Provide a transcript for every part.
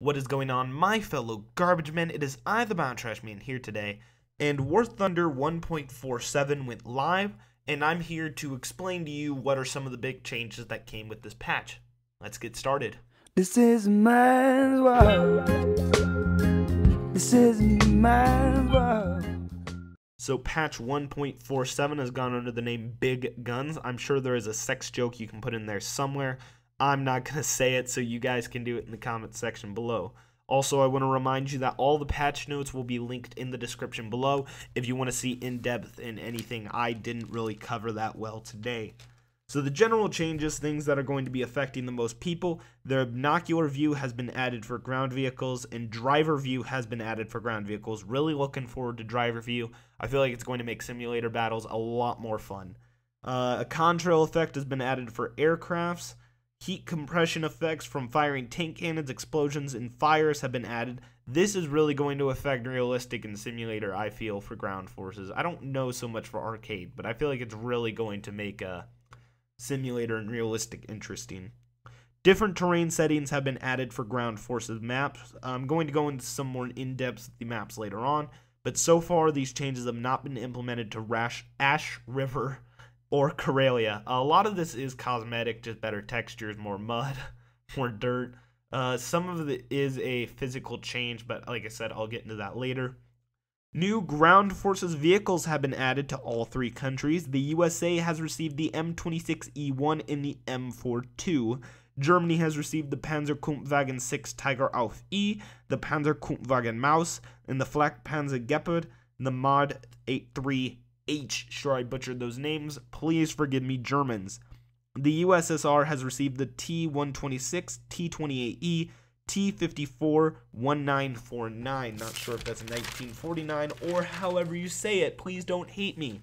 What is going on, my fellow garbage men? It is I, the Bound Trash Man, here today, and War Thunder 1.47 went live, and I'm here to explain to you what are some of the big changes that came with this patch. Let's get started. This is man's world. This is man's world. So patch 1.47 has gone under the name Big Guns. I'm sure there is a sex joke you can put in there somewhere. I'm not going to say it, so you guys can do it in the comment section below. Also, I want to remind you that all the patch notes will be linked in the description below if you want to see in-depth in anything I didn't really cover that well today. So the general changes, things that are going to be affecting the most people, the binocular view has been added for ground vehicles, and driver view has been added for ground vehicles. Really looking forward to driver view. I feel like it's going to make simulator battles a lot more fun. A contrail effect has been added for aircrafts. Heat compression effects from firing tank cannons, explosions, and fires have been added. This is really going to affect realistic and simulator, I feel, for ground forces. I don't know so much for arcade, but I feel like it's really going to make simulator and realistic interesting. Different terrain settings have been added for ground forces maps. I'm going to go into some more in-depth the maps later on, but so far these changes have not been implemented to Ash River or Karelia. A lot of this is cosmetic, just better textures, more mud, more dirt. Some of it is a physical change, but like I said, I'll get into that later. New ground forces vehicles have been added to all three countries. The USA has received the M26E1 and the M42. Germany has received the Panzerkampfwagen 6 Tiger auf E, the Panzerkampfwagen Maus, and the Flak Panzer Gepard, and the Mod 83H. Sure, I butchered those names. Please forgive me, Germans. The USSR has received the T126, T28E, T541949. Not sure if that's 1949 or however you say it. Please don't hate me.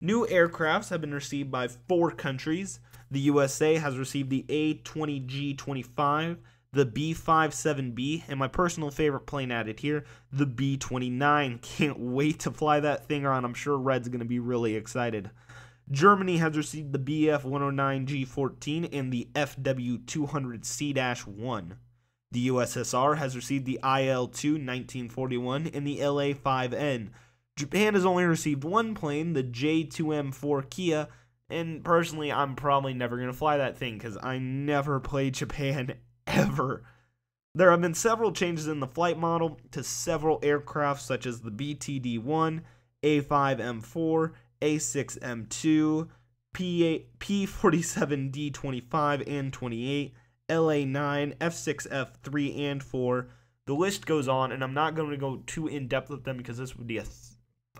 New aircrafts have been received by 4 countries. The USA has received the A-20G25, the B-57B, and my personal favorite plane added here, the B-29. Can't wait to fly that thing around. I'm sure Red's going to be really excited. Germany has received the Bf-109G14 and the FW-200C-1. The USSR has received the IL-2-1941 and the LA-5N. Japan has only received one plane, the J2M4 Kia, and personally, I'm probably never going to fly that thing because I never played Japan ever. There have been several changes in the flight model to several aircraft such as the BTD-1, A5M4, A6M2, P47D25 and 28, LA9, F6F3 and 4. The list goes on, and I'm not going to go too in-depth with them because this would be an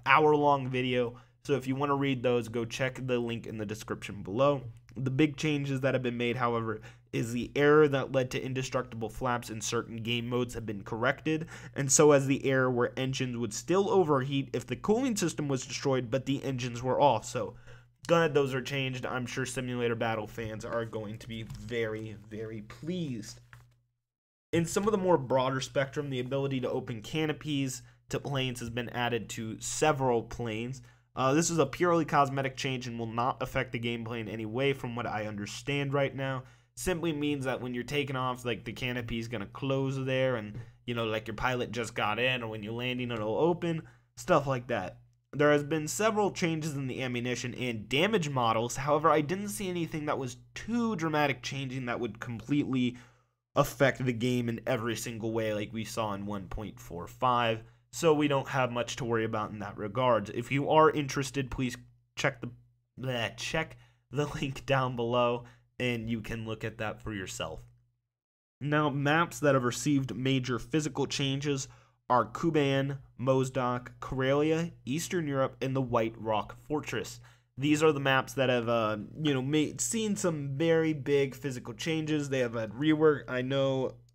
hour-long video. So if you want to read those, go check the link in the description below. The big changes that have been made, however, is the error that led to indestructible flaps in certain game modes have been corrected, and so has the error where engines would still overheat if the cooling system was destroyed but the engines were off. So glad those are changed. I'm sure simulator battle fans are going to be very, very pleased. In some of the more broader spectrum, the ability to open canopies to planes has been added to several planes. This is a purely cosmetic change and will not affect the gameplay in any way from what I understand right now. Simply means that when you're taking off, like, the canopy is going to close there and, you know, like your pilot just got in, or when you're landing it'll open, stuff like that. There has been several changes in the ammunition and damage models. However, I didn't see anything that was too dramatic changing that would completely affect the game in every single way like we saw in 1.45. So we don't have much to worry about in that regard. If you are interested, please check the link down below, and you can look at that for yourself. Now, maps that have received major physical changes are Kuban, Mozdok, Karelia, Eastern Europe, and the White Rock Fortress. These are the maps that have, seen some very big physical changes. They have had rework. I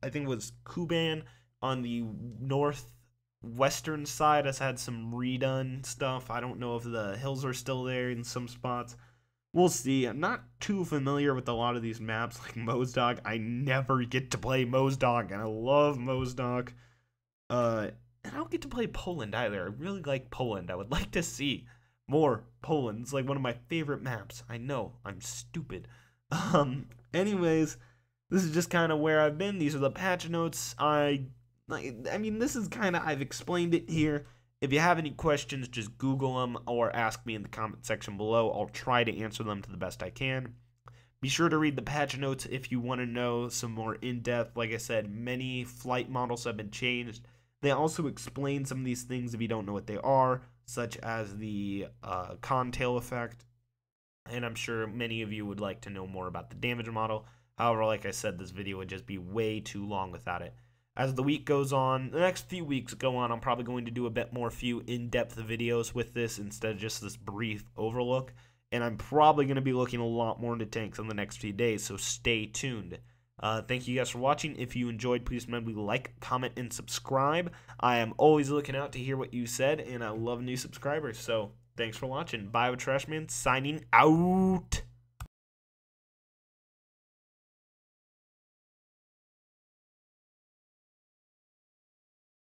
think it was Kuban on the northwestern side has had some redone stuff. I don't know if the hills are still there in some spots. We'll see. I'm not too familiar with a lot of these maps like Mozdok. I never get to play Mozdok, and I love Mozdok. And I don't get to play Poland either. I really like Poland. I would like to see more Poland. It's like one of my favorite maps. I know, I'm stupid. Anyways, this is just kind of where I've been. These are the patch notes. I mean, this is kind of, I've explained it here. If you have any questions, just Google them or ask me in the comment section below. I'll try to answer them to the best I can. Be sure to read the patch notes if you want to know some more in-depth. Like I said, many flight models have been changed. They also explain some of these things if you don't know what they are, such as the con-tail effect. And I'm sure many of you would like to know more about the damage model. However, like I said, this video would just be way too long without it. As the week goes on, the next few weeks go on, I'm probably going to do a bit more few in-depth videos with this instead of just this brief overlook. And I'm probably going to be looking a lot more into tanks in the next few days, so stay tuned. Thank you guys for watching. If you enjoyed, please remember to like, comment, and subscribe. I am always looking out to hear what you said, and I love new subscribers. So thanks for watching. BioTrashman signing out.